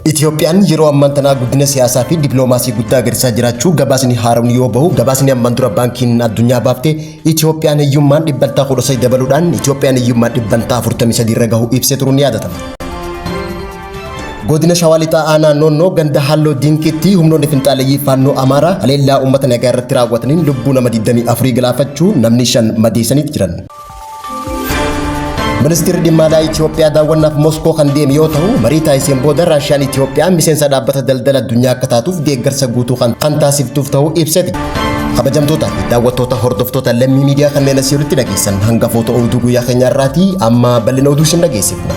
Itoophiyaan yeroo ammaan tana guddina siyaasaa fi dippiloomaasii guddaa agarsiisaa jiraachuu gabaasni haaraan yoo bahu gabaasni ammaan dura baankiin addunyaa baafte Itoophiyaan hiyyummaan dhibbantaa 13 dabaluudhaan Itoophiyaan hiyyummaan dhibbantaa 43 irra gahuu ibsee turuun ni yaadatama. Godina Shawaa Lixaa aanaa Noonnoo ganda Halloo Dinkiitti humnoonni finxaaleeyyii faannoo Amaaraa haleellaa uummata nagaa irratti raawwataniin lubbuu nama 24 galaafachuu namni 5 madeessanii jiran. Ministeerri dhimma alaa Itoophiyaa daawwannaaf Moskoo kan deeme yoo ta'u marii taasiseen booda Raashiyaan Itoophiyaa miseensa dhaabbata daldala addunyaa akka taatuuf deeggarsa guutuu kan taasiftuuf ta'uu ibsite. Kabajamtoota fi daawwattoota hordoftoota lammii miidiyaa kanneen asii olitti dhageessan hangafoota oduu guyyaa keenya irraatii amma bal'ina oduu isin dhageessifna.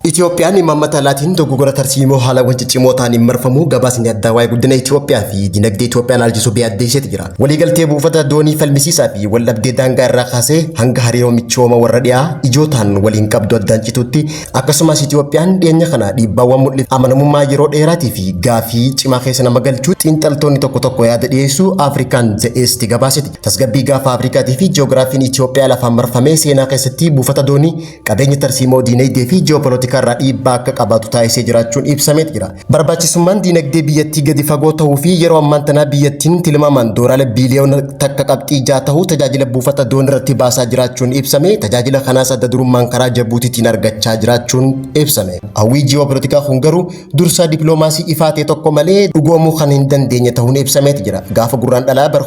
Itoophiyaan imaammata alaatiin dogoggora tarsiimoo haala wanciccimoo ta'aniin marfamuu gabaasni addaa waa'ee guddina Itoophiyaa fi dinagdee Itoophiyaan alchisuu beeyyadeessee jira. Waliigaltee buufata doonii falmisiisaa fi waldhabdee daangaa irraa kaasee hanga hariiroo michooma warra dhiyaa ijootaan waliin qabdu addaan cituutti akkasumas Itoophiyaan dhiyeenya kana dhiibbaawwan mul'atu amanamummaa yeroo dheeraatii fi gaafii cimaa keessa nama galchuu xiinxaltoonni tokko tokko yaada dhiyeessuu Afrikaan The East gabaaseti. Tasgabbii gaafa Afrikaatii fi ji'oogiraafiin Itoophiyaa lafaan marfamee seenaa keessatti buufata doonii qabeenya tarsiimoo diinagdee fi ji'oopolitikaa irraa dhiibbaa akka qabaatu taasisee jiraachuun ibsamee jira. Barbaachisummaan diinagdee biyyattii gadi fagoo ta'uu fi yeroo ammaan tana biyyattiin tilmaamaan doolaara biiliyoona takka qabxii 6 ta'uu tajaajila buufata doonii irratti baasaa jiraachuun ibsame. Tajaajila kanaas adda durummaan karaa Jabuutiitiin argachaa jiraachuun ibsame. Hawwii ji'oopolitikaa kun garuu dursaa dippiloomaasii ifaa ta'e tokko malee dhugoomuu kan hin dandeenye ta'uun ibsamee jira. Gaafa Guraandhalaa bara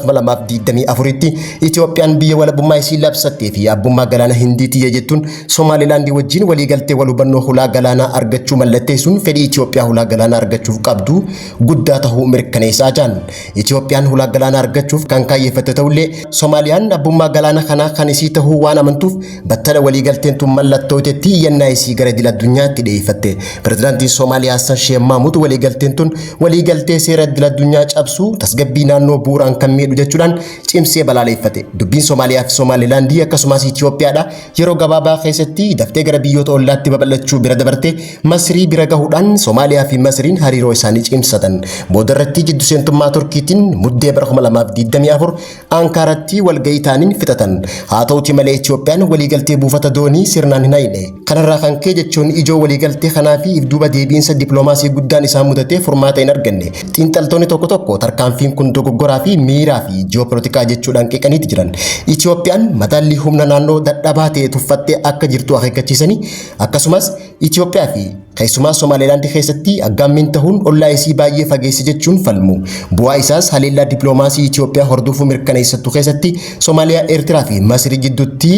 2024tti Itoophiyaan biyya walabummaa isii labsattee fi abbummaa galaana Hindiitii jettuun Somaalilaandii wajjin waliigaltee wal hubannoo hulaa galaanaa argachuu mallatteessuun fedhii Itoophiyaa hulaa galaanaa argachuuf qabdu guddaa ta'uu mirkaneessaa jiran. Itoophiyaan hulaa galaanaa argachuuf kan kaayeffatte ta'ullee Soomaaliyaan abbummaa galaana kanaa kan isii ta'uu waan amantuuf battala waliigalteen tun mallattootetti yennaa isii gara idil addunyaatti dhiyeeffatte. Pireezidaantiin Soomaaliyaa Hassan Sheikh Mahmud waliigalteen tun waliigaltee seera idil addunyaa cabsuu tasgabbii naannoo bu'uuraan kan miidhu jechuudhaan cimsee balaaleffate. Dubbiin Soomaaliyaa fi Somaalilaandii akkasumas Itoophiyaadha yeroo gabaabaa keessatti daftee gara biyyoota ollaatti babal'achuu bira dabarte Masrii bira gahuudhaan Soomaaliyaa fi Masriin hariiroo isaanii cimsatan. Booda irratti jiddu seentummaa Turkiitiin muddee bara 2024 Ankaaratti walgahii ta'aniin fixatan. Haa ta'uutii malee Itoophiyaan waliigaltee buufata doonii sirnaan hin hayne. Kanarraa kan ka'e jechuun ijoo waliigaltee kanaa fi ifduuba deebiinsa dippiloomaasii guddaan isaa mudatee furmaata hin arganne. Xiinxaltoonni tokko tokko tarkaanfiin kun dogoggoraa fi miiraa fi ji'oopolitikaa jechuudhaan qeeqaniiti jiran. Itoophiyaan madaallii humna naannoo dadhabaa ta'e tuffattee akka jirtu akeekkachiisanii akkasumas Itoophiyaa fi keessumaa Somaalilaand keessatti aggaammiin ta'uun ollaa isii baay'ee fageesse jechuun falmu. Bu'aa isaas haleellaa dippiloomaasii Itoophiyaa hordofuu mirkaneessattu keessatti Soomaaliyaa, Eertiraa fi Masrii gidduutti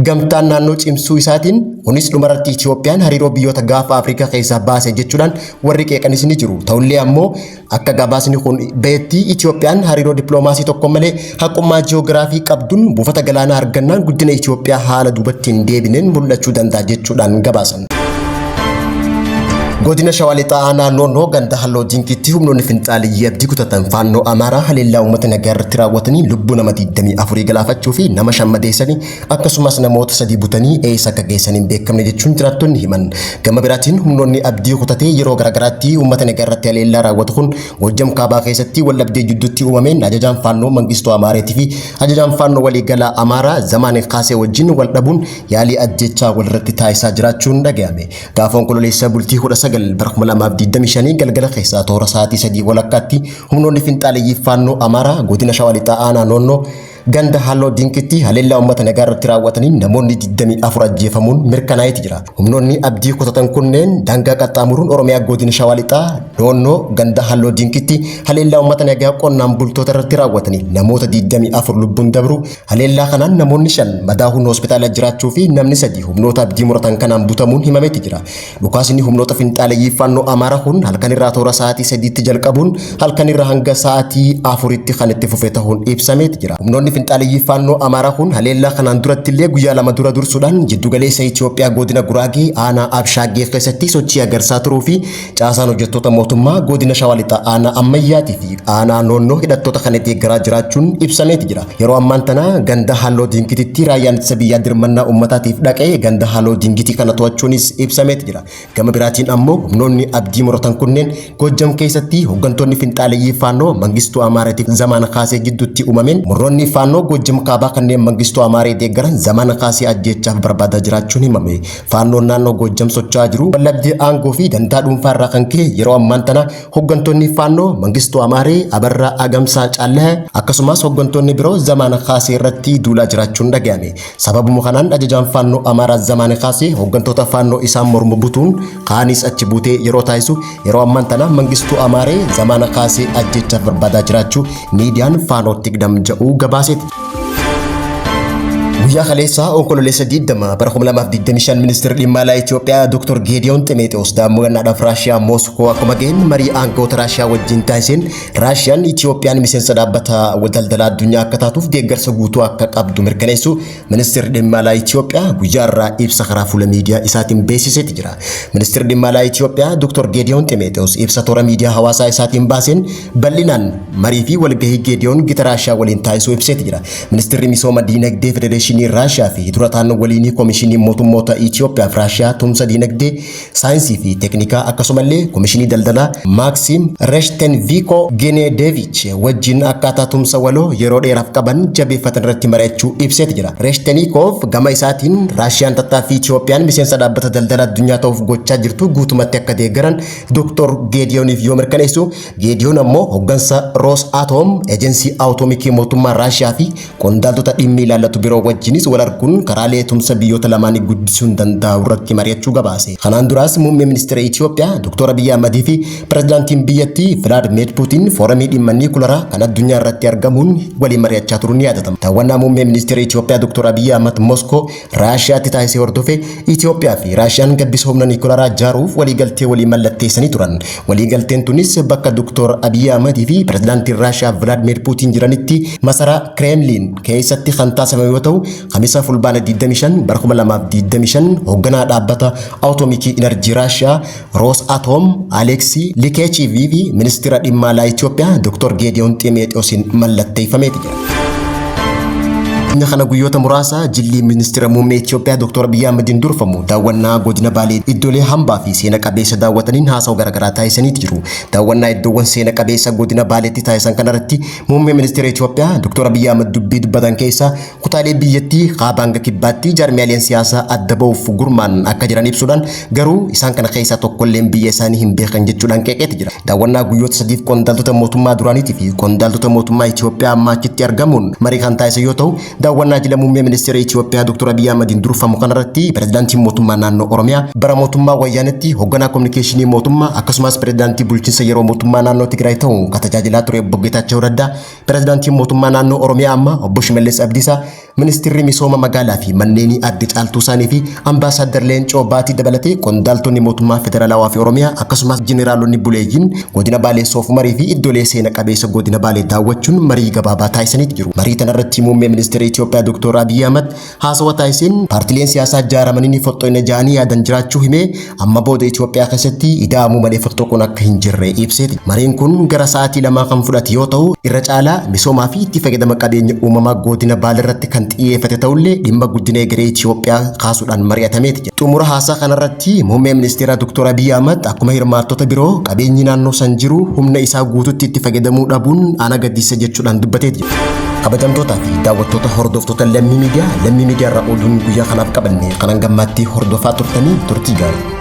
gamtaan naannoo cimsuu isaatiin kunis dhumarratti Itoophiyaan hariiroo biyyoota gaafa Afrikaa keessaa baase jechuudhaan warri qeeqanis ni jiru. Ta'ullee ammoo akka gabaasni kun beetti Itoophiyaan hariiroo dippiloomaasii tokko malee haqummaa ji'oogiraafii qabduun buufata galaanaa argannaan guddina Itoophiyaa haala duubatti hin deebineen mul'achuu danda'a jechuudhaan gabaasan. Godina Shawaa Lixaa aanaa Noonnoo ganda Halloo Dinkiitti humnoonni finxaaleeyyii abdii kutatan faannoo Amaaraa haleellaa uummata nagaa irratti raawwatanii lubbuu nama 24 galaafachuu fi nama 5 madeessanii akkasumas namoota 3 butanii eessa akka geessan hin beekamne jechuun jiraattonni himan. Gama biraatiin humnoonni abdii kutatee yeroo garaagaraatti uummata nagaa irratti haleellaa raawwatu kun Gojjam Kaabaa keessatti waldhabdee jidduutti uumameen ajajaan faannoo Mangistuu Amaareetii fi ajajaan faannoo waliigalaa Amaaraa Zamaan Kaasee wajjin wal dhabuun yaalii ajjechaa walirratti taasisaa jiraachuun dhaga'ame. Gaafa onkololeessa bultii 19 bara 2025 galgala keessaa toora sa'aatii 3 walakkaatti humnoonni finxaaleeyyii faannoo Amaaraa godina Shawaa Lixaa aanaa Noonnoo ganda Halloo Dinkiitti haleellaa uummata nagaa irratti raawwatanii namoonni 24 ajjeefamuun mirkanaa'ee jira. Humnoonni abdii kutatan kunneen daangaa qaxxaamuruun Oromiyaa godina Shawaa Lixaa Noonnoo ganda Halloo Dinkiitti haleellaa uummata nagaa qonnaan bultoota irratti raawwatanii namoota 24 lubbuun dabru. Haleellaa kanaan namoonni 5 madaahuun hospitaala jiraachuu fi namni 3 humnoota abdii muratan kanaan butamuun himameeti jira. Dhukaasni humnoota finxaaleeyyii faannoo Amaaraa kun halkan irraa toora sa'aatii 3tti jalqabuun halkan irraa hanga sa'aatii 4tti kan itti fufee ta'uun ibsameeti jira. finxaaleeyyii faannoo Amaaraa kun haleellaa kanaan duratti illee guyyaa lama dura dursuudhaan jiddugaleessa Itoophiyaa godina Guraagee aanaa Abshaagee keessatti sochii agarsaa turuu fi caasaan hojjettoota mootummaa godina Shawaa Lixaa aanaa Ammayyaatii fi aanaa Noonnoo hidhattoota kan deeggaraa jiraachuun ibsameeti jira. Yeroo ammaan tana ganda Halloo Dinkiitti raayyaan ittisa biyyaa dirmannaa uummataatiif dhaqee ganda Halloo Dinkiitti kana to'achuunis ibsameeti jira. Gama biraatiin ammoo humnoonni abdii muratan kunneen Gojjam keessatti hooggantoonni finxaaleeyyii faannoo Mangistuu Amaaraatiif Zamaan Kaasee gidduutti uumameen murnoonni faannoo Gojjam Kaabaa kanneen Mangistuu Amaaree deeggaran zamana kaasee ajjeechaaf barbaadaa jiraachuun himame. Faannoon naannoo Gojjam socho'aa jiru wallabdee aangoo fi dantaa dhuunfaa irraa kan ka'e yeroo ammaan tana hooggantoonni faannoo Mangistuu Amaaree, Abarraa Agamsaa Caallee akkasumas hooggantoonni biroo zamana kaasee irratti duulaa jiraachuun dhaga'ame. Sababuma kanaan ajajaan faannoo Amaaraa zamana kaasee hooggantoota faannoo isaan mormu butuun kaanis achi buutee yeroo taasisu yeroo ammaan tana Mangistuu Amaaree zamana kaasee ajjeechaaf barbaadaa jiraachuu miidiyaan Faanoo Tigdam jedhu gabaaseeti. Guyyaa kaleessaa onkololeessa 20 bara 2025 ministeerri dhimma alaa Itoophiyaa Dr. Geediyoon Ximeexoos daawwannaadhaaf Raashiyaa Mooskoo akkuma ga'een marii aangawoota Raashiyaa wajjin taasiseen Raashiyaan Itoophiyaan miseensa dhaabbata daldala addunyaa akka taatuuf deeggarsa guutuu akka qabdu mirkaneessu ministeerri dhimma alaa Itoophiyaa guyyaa irraa ibsa karaa fuula miidiyaa isaatiin beeksiseeti jira. Ministeerri dhimma alaa Itoophiyaa Dr. Geediyoon Ximeexoos ibsa toora miidiyaa hawaasaa isaatiin baaseen bal'inaan marii fi walgahii Geediyoon gita Raashiyaa waliin taasisuu ibseeti jira. Ministeerri misooma diinagdee Federeeshinii Raashiyaa fi durataan waliinii Komishinii Mootummoota Itoophiyaa fi Raashiyaa tumsa diinagdee saayinsii fi teeknikaa akkasumallee Komishinii daldalaa Maaksiim Reshtenviiko Genedeevich wajjin akkaataa tumsa waloo yeroo dheeraaf qaban jabeeffatan irratti mari'achuu ibseeti jira. Reshtenviikoof gama isaatiin Raashiyaan tattaaffii Itoophiyaan miseensa dhaabbata daldala addunyaa ta'uuf gochaa jirtu guutumatti akka deeggaran Dr. Geediyooniif yoo mirkaneessu, Geediyoon ammoo hooggansa Rosatom ejensii awutoomikii mootummaa Raashiyaa fi qondaaltota dhimmi ilaallatu biroo wajjinis wal arguun karaalee tumsa biyyoota lamaanii guddisuun danda'u irratti mari'achuu gabaase. Kanaan duraas muummee ministeera Itoophiyaa Dr. Abiy Ahmad fi pirezidaantiin biyyattii Vladimir Putin foorumii dhimma niikuleeraa kan addunyaa irratti argamuun waliin mari'achaa turuun ni yaadatama. Daawwannaa muummee ministeera Itoophiyaa Dr. Abiy Ahmad Moskoo Raashiyaatti taasisee hordofee Itoophiyaa fi Raashiyaan gabbisa humna niikuleeraa ijaaruuf waliigaltee walii mallatteessanii turan. Waliigalteen tunis bakka Dr. Abiy Ahmad fi pirezidaantiin Raashiyaa Vladimir Putin jiranitti masaraa Kremlin keessatti kan taasifame yoo ta'u, Kamisa fulbaana 25 bara 2025 hoogganaa dhaabbata awutoomikii enerjii Raashiyaa Rosatom Aleksii Likeechiivii fi ministeera dhimma alaa Itoophiyaa Dr. Geediyoon Ximeexoosiin mallatteeffameeti jira. Inni kana guyyoota muraasa jilli ministeera muummee Itoophiyaa Dr. Abiy Ahmadiin durfamu daawwannaa godina Baalee iddoolee hambaa fi seena qabeessa daawwataniin haasawaa garaagaraa taasisanii jiru. Daawwannaa iddoowwan seena qabeessa godina Baaleetti taasisan kanarratti muummee ministeera Itoophiyaa Dr. Abiy Ahmad dubbii dubbatan keessa kutaalee biyyattii kaabaa hanga kibbaatti jaarmiyaaleen siyaasaa adda ba'uuf gurmaan akka jiran ibsuudhaan garuu isaan kana keessaa tokkolleen biyya isaanii hin beekan jechuudhaan qeeqeeti jira. Daawwannaa guyyoota sadiif qondaaltota mootummaa duraaniitii fi qondaaltota mootummaa Itoophiyaa ammaa achitti argamuun marii kan taasisan yoo ta'u, daawwannaa jila muummee ministeera Itoophiyaa Dr. Abiy Ahmadiin durfamu kanarratti pirezidaantiin mootummaa naannoo Oromiyaa bara mootummaa Wayyaanetti hoogganaa kominikeeshinii mootummaa akkasumas pirezidaantii bulchiinsa yeroo mootummaa naannoo Tigraay ta'uun kan tajaajilaa ture Obbo Geetaachoo Raddaa, pirezidaantiin mootummaa naannoo Oromiyaa amma Obbo Shimallis Abdiisaa, ministeerri misooma magaalaa fi manneenii adde Caaltuu isaanii fi ambaasaadder Leencoo Baatii dabalatee qondaaltonni mootummaa federaalawaa fi Oromiyaa akkasumas jeneraalonni buleeyyiin godina Baalee Soofumarii fi iddoolee seena qabeessa godina Baalee daawwachuun marii gabaabaa taasisanii jiru. Marii kanarratti muummee ministeera Itoophiyaa Dr. Abiy Ahmad haasawaa taasiseen paartileen siyaasaa ijaaramanii foxxoina ja'anii yaadan jiraachuu himee amma booda Itoophiyaa keessatti ida'amuu malee foxxoquun akka hin jirre ibseeti. Mariin kun gara sa'aatii lamaa kan fudhate yoo ta'u, irra caalaa misoomaa fi itti fayyadama qabeenya uumamaa godina Baalee irratti kan xiyyeeffate ta'ullee dhimma guddina egeree Itoophiyaa kaasuudhaan mari'atameeti. Xumura haasaa kanarratti muummee ministeera Dr. Abiy Ahmad akkuma hirmaattota biroo qabeenyi naannoo san jiru humna isaa guututti itti fayyadamuu dhabuun ana gaddisa jechuudhaan dubbateeti. Kabajamtootaa fi daawwattoota hordoftoota Lammii Miidiyaa irraa oduun guyyaa kanaaf qabanne kanan gammaatti hordofaa turtanii turtii gaarii.